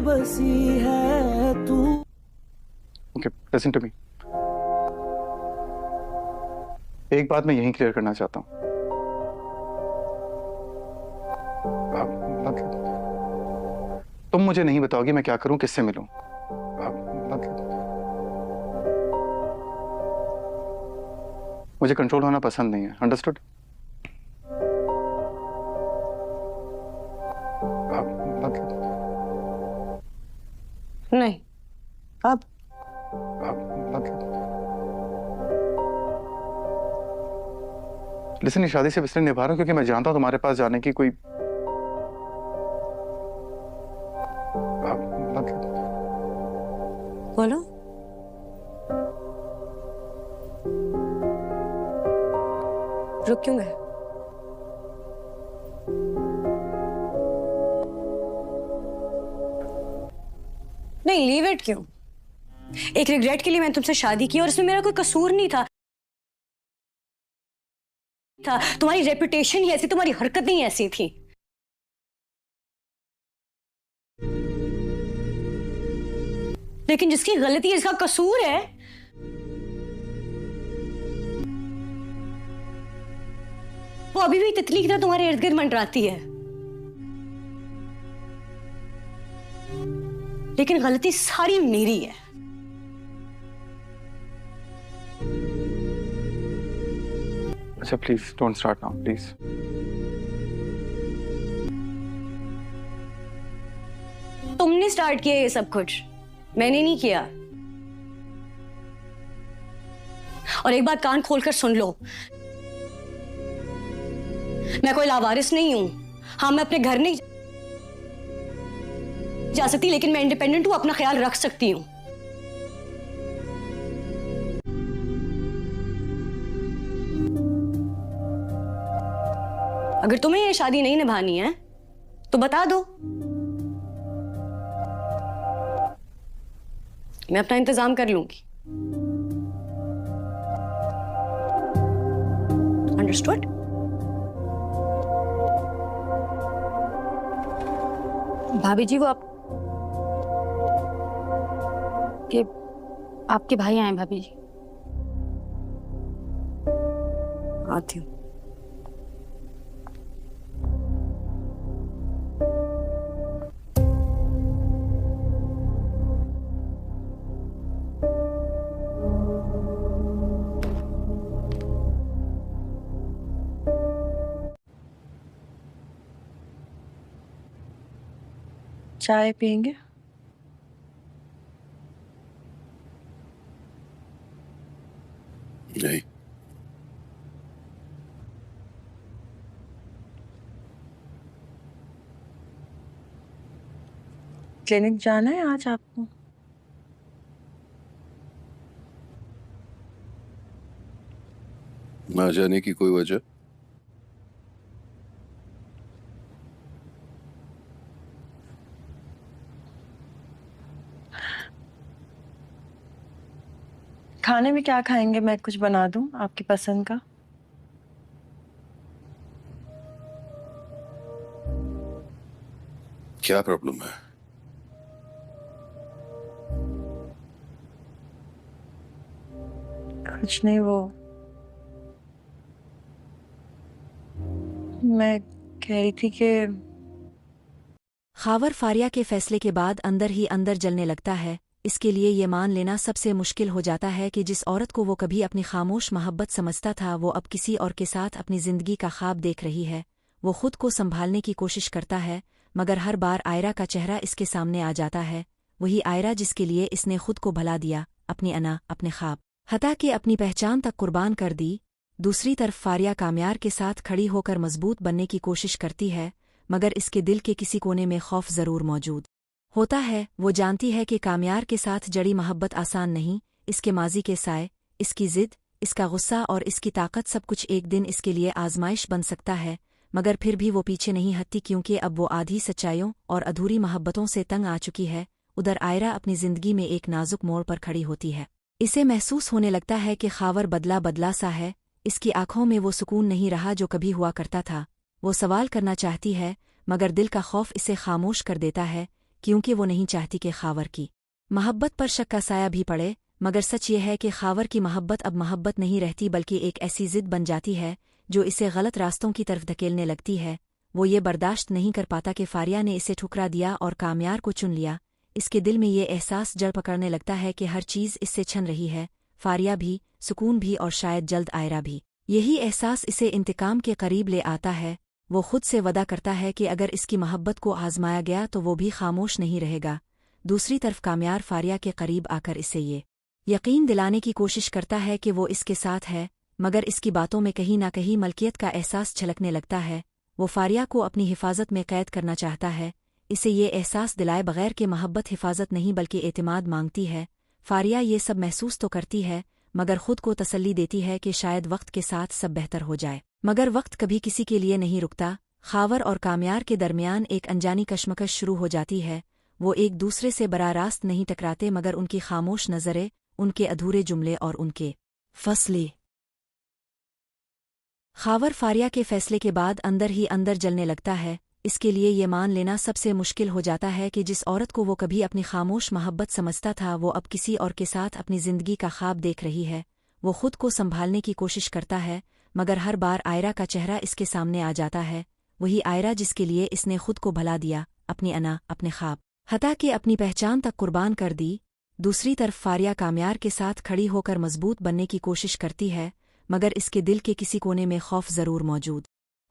बेबसी है तू। Okay, listen to me. एक बात मैं यहीं क्लियर करना चाहता हूँ। मतलब तुम मुझे नहीं बताओगी मैं क्या करूं, किससे मिलूं। मतलब मुझे कंट्रोल होना पसंद नहीं है। अंडरस्टूड? नहीं। अब लिसन, ये शादी सिर्फ इसलिए निभा रहा हूं क्योंकि मैं जानता हूं तुम्हारे पास जाने की कोई बोलो। रुक क्यों गए? नहीं, लीव इट क्यों? एक रिग्रेट के लिए मैंने तुमसे शादी की और इसमें मेरा कोई कसूर नहीं था। तुम्हारी रेपुटेशन ही ऐसी, तुम्हारी हरकतें ही ऐसी थी। लेकिन जिसकी गलती इसका कसूर है, वो अभी भी तितली की तरह तुम्हारे इर्द गिर्द मंडराती है। लेकिन गलती सारी मेरी है। अच्छा please don't start now please. तुमने स्टार्ट किया ये सब कुछ, मैंने नहीं किया। और एक बात कान खोलकर सुन लो, मैं कोई लावारिस नहीं हूं। हाँ, मैं अपने घर नहीं जा सकती, लेकिन मैं इंडिपेंडेंट हूं, अपना ख्याल रख सकती हूं। अगर तुम्हें ये शादी नहीं निभानी है तो बता दो, मैं अपना इंतजाम कर लूंगी। अंडरस्टूड? भाभी जी, वो आपके भाई आए भाभी जी। आती हूँ। चाय पियेंगे? नहीं। क्लिनिक जाना है आज आपको? ना जाने की कोई वजह? खाने में क्या खाएंगे? मैं कुछ बना दूं आपकी पसंद का? क्या प्रॉब्लम है? कुछ नहीं, वो मैं कह रही थी कि खावर फारिया के फैसले के बाद अंदर ही अंदर जलने लगता है। इसके लिए ये मान लेना सबसे मुश्किल हो जाता है कि जिस औरत को वो कभी अपनी खामोश मोहब्बत समझता था, वो अब किसी और के साथ अपनी जिंदगी का ख्वाब देख रही है। वो खुद को संभालने की कोशिश करता है, मगर हर बार आयरा का चेहरा इसके सामने आ जाता है। वही आयरा जिसके लिए इसने खुद को भुला दिया, अपनी अना, अपने ख्वाब, हता के अपनी पहचान तक कुर्बान कर दी। दूसरी तरफ फारिया कामयार के साथ खड़ी होकर मजबूत बनने की कोशिश करती है, मगर इसके दिल के किसी कोने में खौफ जरूर मौजूद होता है। वो जानती है कि कामयार के साथ जड़ी मोहब्बत आसान नहीं। इसके माजी के साए, इसकी जिद, इसका गुस्सा और इसकी ताकत सब कुछ एक दिन इसके लिए आजमाइश बन सकता है। मगर फिर भी वो पीछे नहीं हटती, क्योंकि अब वो आधी सच्चाइयों और अधूरी मोहब्बतों से तंग आ चुकी है। उधर आयरा अपनी जिंदगी में एक नाजुक मोड़ पर खड़ी होती है। इसे महसूस होने लगता है कि खावर बदला बदला सा है। इसकी आंखों में वो सुकून नहीं रहा जो कभी हुआ करता था। वो सवाल करना चाहती है, मगर दिल का खौफ इसे खामोश कर देता है, क्योंकि वो नहीं चाहती कि खावर की मोहब्बत पर शक का साया भी पड़े, मगर सच ये है कि खावर की मोहब्बत अब मोहब्बत नहीं रहती बल्कि एक ऐसी जिद बन जाती है जो इसे गलत रास्तों की तरफ धकेलने लगती है। वो ये बर्दाश्त नहीं कर पाता कि फारिया ने इसे ठुकरा दिया और कामयार को चुन लिया। इसके दिल में ये एहसास जड़ पकड़ने लगता है कि हर चीज़ इससे छन रही है, फारिया भी, सुकून भी और शायद जल्द आयरा भी। यही एहसास इसे इंतकाम के करीब ले आता है। वो खुद से वदा करता है कि अगर इसकी मोहब्बत को आजमाया गया तो वो भी खामोश नहीं रहेगा। दूसरी तरफ कामयार फारिया के करीब आकर इसे ये यकीन दिलाने की कोशिश करता है कि वो इसके साथ है, मगर इसकी बातों में कहीं ना कहीं मलकियत का एहसास छलकने लगता है। वो फारिया को अपनी हिफाजत में कैद करना चाहता है। इसे ये एहसास दिलाए बगैर कि मोहब्बत हिफाजत नहीं बल्कि एतमाद मांगती है। फारिया ये सब महसूस तो करती है, मगर खुद को तसल्ली देती है कि शायद वक्त के साथ सब बेहतर हो जाए। मगर वक्त कभी किसी के लिए नहीं रुकता। खावर और कामयार के दरमियान एक अनजानी कशमकश शुरू हो जाती है। वो एक दूसरे से बराह रास्त नहीं टकराते, मगर उनकी खामोश नज़रें, उनके अधूरे जुमले और उनके फसले खावर फारिया के फैसले के बाद अंदर ही अंदर जलने लगता है। इसके लिए ये मान लेना सबसे मुश्किल हो जाता है कि जिस औरत को वो कभी अपनी खामोश मोहब्बत समझता था, वो अब किसी और के साथ अपनी जिंदगी का ख्वाब देख रही है। वो खुद को संभालने की कोशिश करता है, मगर हर बार आयरा का चेहरा इसके सामने आ जाता है। वही आयरा जिसके लिए इसने खुद को भला दिया, अपनी अना, अपने ख्वाब, हता के अपनी पहचान तक कुर्बान कर दी। दूसरी तरफ फारिया कामयार के साथ खड़ी होकर मजबूत बनने की कोशिश करती है, मगर इसके दिल के किसी कोने में खौफ जरूर मौजूद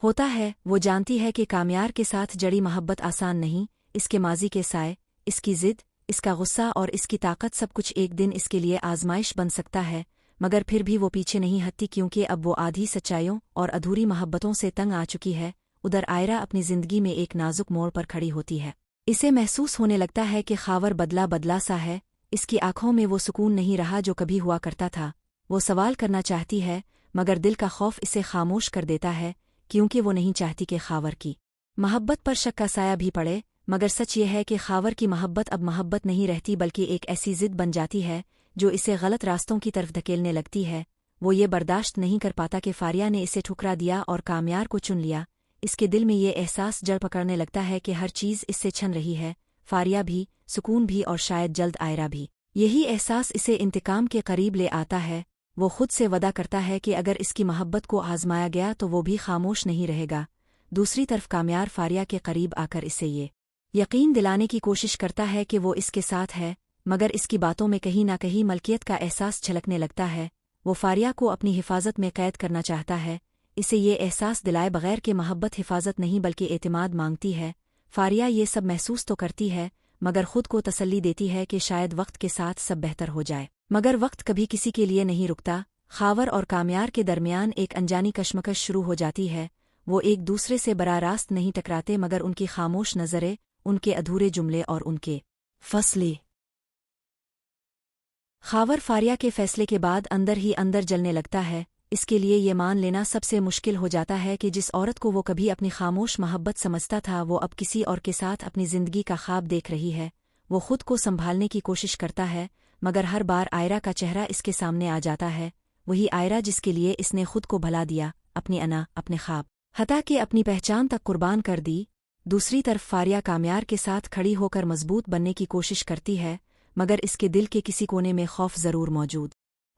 होता है। वो जानती है कि कामयार के साथ जड़ी मोहब्बत आसान नहीं। इसके माजी के साए, इसकी जिद, इसका गुस्सा और इसकी ताकत सब कुछ एक दिन इसके लिए आजमाइश बन सकता है। मगर फिर भी वो पीछे नहीं हटती, क्योंकि अब वो आधी सच्चाइयों और अधूरी मोहब्बतों से तंग आ चुकी है। उधर आयरा अपनी जिंदगी में एक नाजुक मोड़ पर खड़ी होती है। इसे महसूस होने लगता है कि खावर बदला बदला सा है। इसकी आंखों में वो सुकून नहीं रहा जो कभी हुआ करता था। वो सवाल करना चाहती है, मगर दिल का खौफ इसे खामोश कर देता है, क्योंकि वो नहीं चाहती कि खावर की मोहब्बत पर शक का साया भी पड़े। मगर सच ये है कि खावर की मोहब्बत अब मोहब्बत नहीं रहती बल्कि एक ऐसी जिद बन जाती है जो इसे गलत रास्तों की तरफ धकेलने लगती है। वो ये बर्दाश्त नहीं कर पाता कि फारिया ने इसे ठुकरा दिया और कामयार को चुन लिया। इसके दिल में ये एहसास जड़ पकड़ने लगता है कि हर चीज़ इससे छन रही है, फारिया भी, सुकून भी और शायद जल्द आयरा भी। यही एहसास इसे इंतकाम के करीब ले आता है। वो खुद से वदा करता है कि अगर इसकी मोहब्बत को आजमाया गया तो वो भी खामोश नहीं रहेगा। दूसरी तरफ कामयार फारिया के करीब आकर इसे ये यकीन दिलाने की कोशिश करता है कि वो इसके साथ है, मगर इसकी बातों में कहीं ना कहीं मलकियत का एहसास छलकने लगता है। वो फारिया को अपनी हिफाजत में कैद करना चाहता है। इसे ये एहसास दिलाए बगैर कि मोहब्बत हिफाजत नहीं बल्कि एतमाद मांगती है। फारिया ये सब महसूस तो करती है, मगर खुद को तसल्ली देती है कि शायद वक्त के साथ सब बेहतर हो जाए। मगर वक्त कभी किसी के लिए नहीं रुकता। खावर और कामयार के दरमियान एक अनजानी कशमकश शुरू हो जाती है। वो एक दूसरे से बराह रास्त नहीं टकराते, मगर उनकी खामोश नज़रें, उनके अधूरे जुमले और उनके फसले खावर फारिया के फैसले के बाद अंदर ही अंदर जलने लगता है। इसके लिए ये मान लेना सबसे मुश्किल हो जाता है कि जिस औरत को वो कभी अपनी खामोश मोहब्बत समझता था, वो अब किसी और के साथ अपनी जिंदगी का ख्वाब देख रही है। वो खुद को संभालने की कोशिश करता है, मगर हर बार आयरा का चेहरा इसके सामने आ जाता है। वही आयरा जिसके लिए इसने खुद को भला दिया, अपनी अना, अपने ख्वाब, हता के अपनी पहचान तक कुर्बान कर दी। दूसरी तरफ फारिया कामयार के साथ खड़ी होकर मजबूत बनने की कोशिश करती है, मगर इसके दिल के किसी कोने में खौफ जरूर मौजूद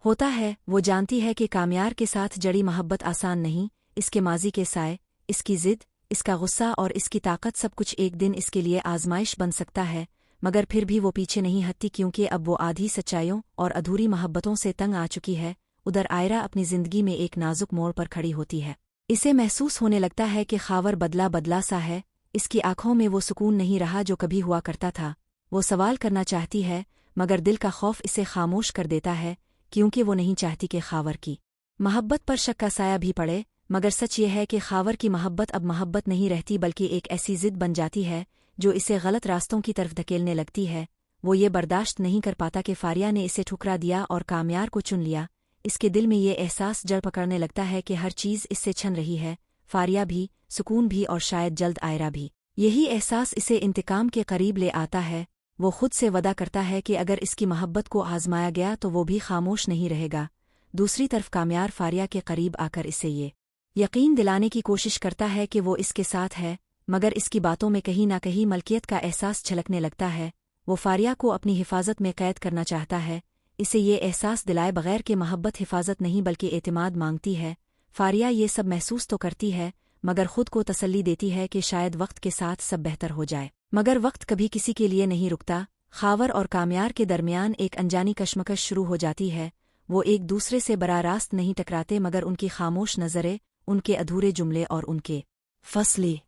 होता है। वो जानती है कि कामयार के साथ जड़ी मोहब्बत आसान नहीं। इसके माजी के साए, इसकी जिद, इसका गुस्सा और इसकी ताकत सब कुछ एक दिन इसके लिए आजमाइश बन सकता है। मगर फिर भी वो पीछे नहीं हटती, क्योंकि अब वो आधी सच्चाइयों और अधूरी मोहब्बतों से तंग आ चुकी है। उधर आयरा अपनी जिंदगी में एक नाजुक मोड़ पर खड़ी होती है। इसे महसूस होने लगता है कि खावर बदला बदला सा है। इसकी आंखों में वो सुकून नहीं रहा जो कभी हुआ करता था। वो सवाल करना चाहती है, मगर दिल का खौफ इसे खामोश कर देता है, क्योंकि वो नहीं चाहती कि खावर की मोहब्बत पर शक का साया भी पड़े। मगर सच ये है कि खावर की मोहब्बत अब मोहब्बत नहीं रहती बल्कि एक ऐसी जिद बन जाती है जो इसे गलत रास्तों की तरफ धकेलने लगती है। वो ये बर्दाश्त नहीं कर पाता कि फारिया ने इसे ठुकरा दिया और कामयार को चुन लिया। इसके दिल में ये एहसास जड़ पकड़ने लगता है कि हर चीज़ इससे छन रही है, फारिया भी, सुकून भी और शायद जल्द आयरा भी। यही एहसास इसे इंतकाम के करीब ले आता है। वो खुद से वदा करता है कि अगर इसकी मोहब्बत को आजमाया गया तो वो भी खामोश नहीं रहेगा। दूसरी तरफ कामयार फारिया के करीब आकर इसे ये यकीन दिलाने की कोशिश करता है कि वो इसके साथ है, मगर इसकी बातों में कहीं ना कहीं मलकियत का एहसास छलकने लगता है। वो फारिया को अपनी हिफाजत में कैद करना चाहता है। इसे ये एहसास दिलाए बगैर कि मोहब्बत हिफाजत नहीं बल्कि एतमाद मांगती है। फारिया ये सब महसूस तो करती है, मगर खुद को तसल्ली देती है कि शायद वक्त के साथ सब बेहतर हो जाए। मगर वक्त कभी किसी के लिए नहीं रुकता। खावर और कामयार के दरमियान एक अनजानी कशमकश शुरू हो जाती है। वो एक दूसरे से बराह रास्त नहीं टकराते, मगर उनकी खामोश नज़रें, उनके अधूरे जुमले और उनके फसले।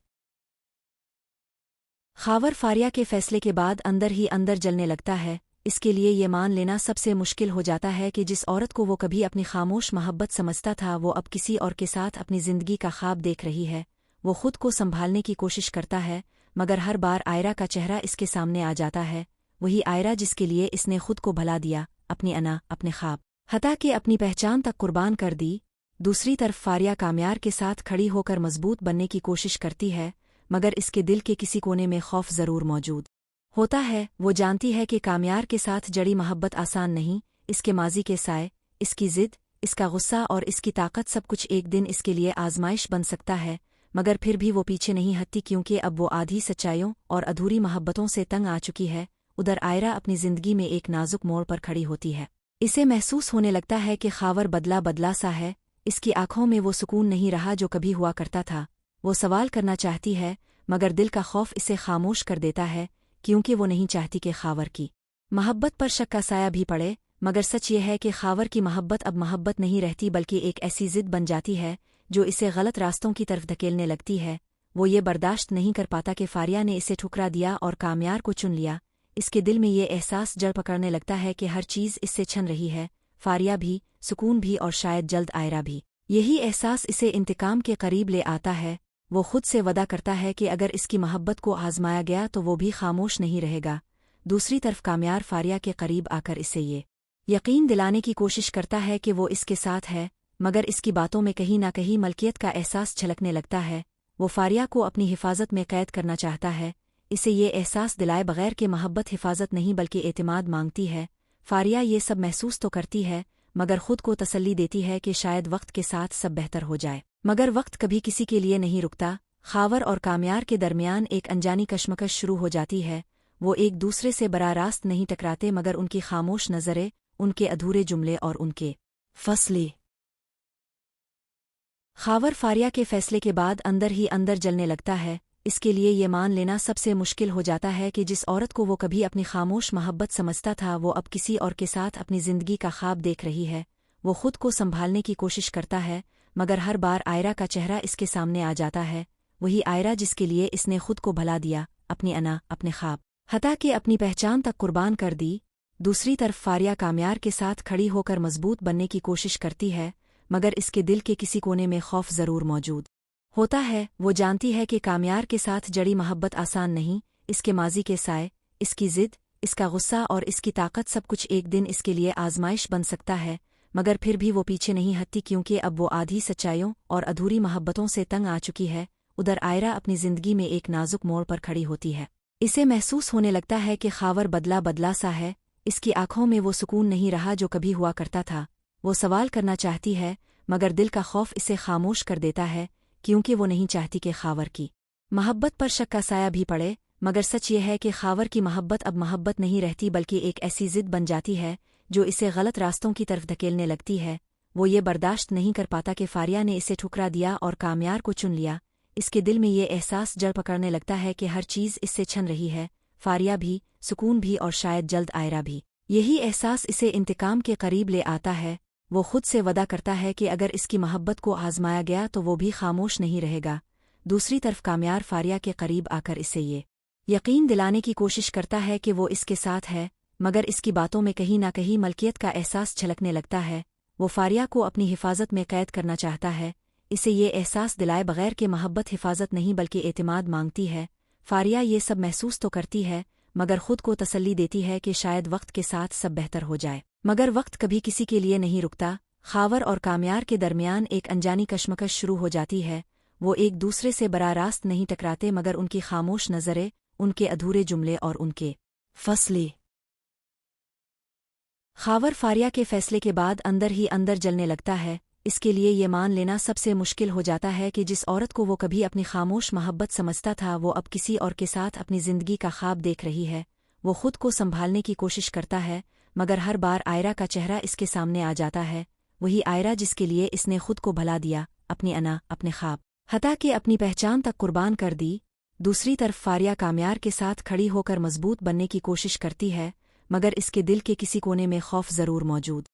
खावर फारिया के फैसले के बाद अंदर ही अंदर जलने लगता है। इसके लिए ये मान लेना सबसे मुश्किल हो जाता है कि जिस औरत को वो कभी अपनी खामोश मोहब्बत समझता था, वो अब किसी और के साथ अपनी जिंदगी का ख्वाब देख रही है। वो खुद को संभालने की कोशिश करता है, मगर हर बार आयरा का चेहरा इसके सामने आ जाता है। वही आयरा जिसके लिए इसने खुद को भला दिया, अपनी अना, अपने ख्वाब, हता के अपनी पहचान तक कुर्बान कर दी। दूसरी तरफ फारिया कामयार के साथ खड़ी होकर मजबूत बनने की कोशिश करती है, मगर इसके दिल के किसी कोने में खौफ जरूर मौजूद होता है। वो जानती है कि कामयार के साथ जड़ी मोहब्बत आसान नहीं। इसके माजी के साए, इसकी जिद, इसका गुस्सा और इसकी ताकत सब कुछ एक दिन इसके लिए आजमाइश बन सकता है। मगर फिर भी वो पीछे नहीं हटती, क्योंकि अब वो आधी सच्चाइयों और अधूरी मोहब्बतों से तंग आ चुकी है। उधर आयरा अपनी जिंदगी में एक नाजुक मोड़ पर खड़ी होती है। इसे महसूस होने लगता है कि खावर बदला बदला सा है। इसकी आंखों में वो सुकून नहीं रहा जो कभी हुआ करता था। वो सवाल करना चाहती है, मगर दिल का खौफ इसे खामोश कर देता है, क्योंकि वो नहीं चाहती कि खावर की मोहब्बत पर शक का साया भी पड़े। मगर सच ये है कि खावर की मोहब्बत अब मोहब्बत नहीं रहती, बल्कि एक ऐसी जिद बन जाती है जो इसे गलत रास्तों की तरफ धकेलने लगती है। वो ये बर्दाश्त नहीं कर पाता कि फारिया ने इसे ठुकरा दिया और कामयार को चुन लिया। इसके दिल में ये एहसास जड़ पकड़ने लगता है कि हर चीज़ इससे छन रही है, फारिया भी, सुकून भी और शायद जल्द आयरा भी। यही एहसास इसे इंतकाम के करीब ले आता है। वो खुद से वदा करता है कि अगर इसकी मोहब्बत को आजमाया गया तो वो भी खामोश नहीं रहेगा। दूसरी तरफ कामयार फारिया के करीब आकर इसे ये यकीन दिलाने की कोशिश करता है कि वो इसके साथ है, मगर इसकी बातों में कहीं ना कहीं मलकियत का एहसास छलकने लगता है। वो फारिया को अपनी हिफाजत में कैद करना चाहता है। इसे ये एहसास दिलाए बगैर कि मोहब्बत हिफाजत नहीं बल्कि एतमाद मांगती है। फारिया ये सब महसूस तो करती है, मगर खुद को तसल्ली देती है कि शायद वक्त के साथ सब बेहतर हो जाए। मगर वक्त कभी किसी के लिए नहीं रुकता। खावर और कामयार के दरमियान एक अनजानी कशमकश शुरू हो जाती है। वो एक दूसरे से बराह रास्त नहीं टकराते, मगर उनकी खामोश नज़रें, उनके अधूरे जुमले और उनके फसले। खावर फारिया के फैसले के बाद अंदर ही अंदर जलने लगता है। इसके लिए ये मान लेना सबसे मुश्किल हो जाता है कि जिस औरत को वो कभी अपनी खामोश मोहब्बत समझता था, वो अब किसी और के साथ अपनी जिंदगी का ख्वाब देख रही है। वो खुद को संभालने की कोशिश करता है, मगर हर बार आयरा का चेहरा इसके सामने आ जाता है। वही आयरा जिसके लिए इसने खुद को भला दिया, अपनी अना, अपने ख्वाब, हता के अपनी पहचान तक कुर्बान कर दी। दूसरी तरफ फारिया कामयार के साथ खड़ी होकर मजबूत बनने की कोशिश करती है, मगर इसके दिल के किसी कोने में खौफ जरूर मौजूद होता है। वो जानती है कि कामयार के साथ जड़ी मोहब्बत आसान नहीं। इसके माजी के साए, इसकी जिद, इसका गुस्सा और इसकी ताकत सब कुछ एक दिन इसके लिए आजमाइश बन सकता है। मगर फिर भी वो पीछे नहीं हटती, क्योंकि अब वो आधी सच्चाइयों और अधूरी मोहब्बतों से तंग आ चुकी है। उधर आयरा अपनी जिंदगी में एक नाजुक मोड़ पर खड़ी होती है। इसे महसूस होने लगता है कि खावर बदला बदला सा है। इसकी आंखों में वो सुकून नहीं रहा जो कभी हुआ करता था। वो सवाल करना चाहती है, मगर दिल का खौफ इसे खामोश कर देता है, क्योंकि वो नहीं चाहती कि खावर की मोहब्बत पर शक का साया भी पड़े। मगर सच ये है कि खावर की मोहब्बत अब मोहब्बत नहीं रहती, बल्कि एक ऐसी जिद बन जाती है जो इसे गलत रास्तों की तरफ धकेलने लगती है। वो ये बर्दाश्त नहीं कर पाता कि फारिया ने इसे ठुकरा दिया और कामयार को चुन लिया। इसके दिल में ये एहसास जड़ पकड़ने लगता है कि हर चीज़ इससे छन रही है, फारिया भी, सुकून भी और शायद जल्द आयरा भी। यही एहसास इसे इंतकाम के करीब ले आता है। वो खुद से वदा करता है कि अगर इसकी मोहब्बत को आजमाया गया तो वो भी खामोश नहीं रहेगा। दूसरी तरफ कामयार फारिया के करीब आकर इसे ये यकीन दिलाने की कोशिश करता है कि वो इसके साथ है, मगर इसकी बातों में कहीं ना कहीं मलकियत का एहसास छलकने लगता है। वो फारिया को अपनी हिफाजत में कैद करना चाहता है। इसे ये एहसास दिलाए बगैर कि मोहब्बत हिफाजत नहीं बल्कि एतमाद मांगती है। फारिया ये सब महसूस तो करती है, मगर खुद को तसल्ली देती है कि शायद वक्त के साथ सब बेहतर हो जाए। मगर वक्त कभी किसी के लिए नहीं रुकता। खावर और कामयार के दरमियान एक अनजानी कशमकश शुरू हो जाती है। वो एक दूसरे से बराह रास्त नहीं टकराते, मगर उनकी खामोश नज़रें, उनके अधूरे जुमले और उनके फसले। खावर फारिया के फैसले के बाद अंदर ही अंदर जलने लगता है। इसके लिए ये मान लेना सबसे मुश्किल हो जाता है कि जिस औरत को वो कभी अपनी खामोश मोहब्बत समझता था वो अब किसी और के साथ अपनी जिंदगी का ख्वाब देख रही है। वो खुद को संभालने की कोशिश करता है, मगर हर बार आयरा का चेहरा इसके सामने आ जाता है, वही आयरा जिसके लिए इसने खुद को भुला दिया, अपनी अना, अपने ख्वाब, हता के अपनी पहचान तक कुर्बान कर दी। दूसरी तरफ फारिया कामयार के साथ खड़ी होकर मजबूत बनने की कोशिश करती है, मगर इसके दिल के किसी कोने में खौफ जरूर मौजूद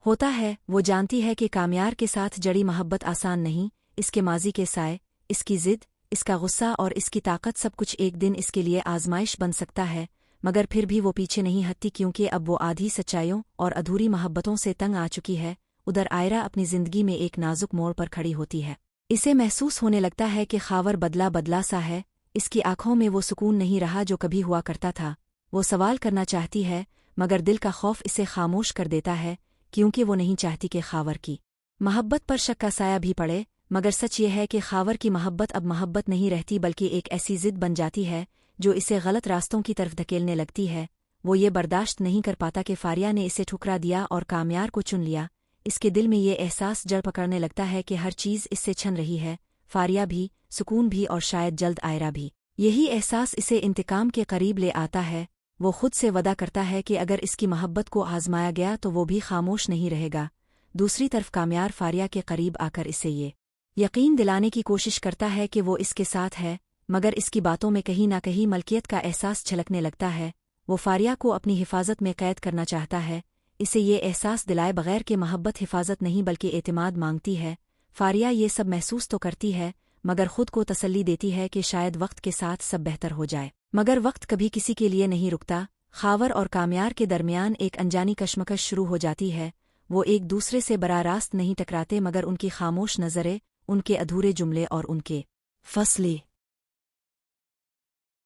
होता है। वो जानती है कि कामयार के साथ जड़ी मोहब्बत आसान नहीं, इसके माजी के साए, इसकी जिद, इसका गुस्सा और इसकी ताकत सब कुछ एक दिन इसके लिए आजमाइश बन सकता है। मगर फिर भी वो पीछे नहीं हटती, क्योंकि अब वो आधी सच्चाइयों और अधूरी मोहब्बतों से तंग आ चुकी है। उधर आयरा अपनी जिंदगी में एक नाजुक मोड़ पर खड़ी होती है। इसे महसूस होने लगता है कि खावर बदला बदला सा है। इसकी आंखों में वो सुकून नहीं रहा जो कभी हुआ करता था। वो सवाल करना चाहती है, मगर दिल का खौफ इसे खामोश कर देता है, क्योंकि वो नहीं चाहती कि खावर की मोहब्बत पर शक का साया भी पड़े। मगर सच ये है कि खावर की मोहब्बत अब मोहब्बत नहीं रहती, बल्कि एक ऐसी जिद बन जाती है जो इसे गलत रास्तों की तरफ धकेलने लगती है। वो ये बर्दाश्त नहीं कर पाता कि फारिया ने इसे ठुकरा दिया और कामयार को चुन लिया। इसके दिल में ये एहसास जड़ पकड़ने लगता है कि हर चीज़ इससे छन रही है, फारिया भी, सुकून भी और शायद जल्द आयरा भी। यही एहसास इसे इंतकाम के करीब ले आता है। वो खुद से वदा करता है कि अगर इसकी मोहब्बत को आजमाया गया तो वो भी खामोश नहीं रहेगा। दूसरी तरफ कामयार फारिया के करीब आकर इसे ये यकीन दिलाने की कोशिश करता है कि वो इसके साथ है, मगर इसकी बातों में कहीं ना कहीं मलकियत का एहसास छलकने लगता है। वो फारिया को अपनी हिफाजत में कैद करना चाहता है, इसे ये एहसास दिलाए बगैर कि मोहब्बत हिफाजत नहीं बल्कि एतमाद मांगती है। फारिया ये सब महसूस तो करती है, मगर खुद को तसल्ली देती है कि शायद वक्त के साथ सब बेहतर हो जाए। मगर वक्त कभी किसी के लिए नहीं रुकता। खावर और कामयार के दरमियान एक अनजानी कशमकश शुरू हो जाती है। वो एक दूसरे से बराह रास्त नहीं टकराते, मगर उनकी खामोश नज़रें, उनके अधूरे जुमले और उनके फसले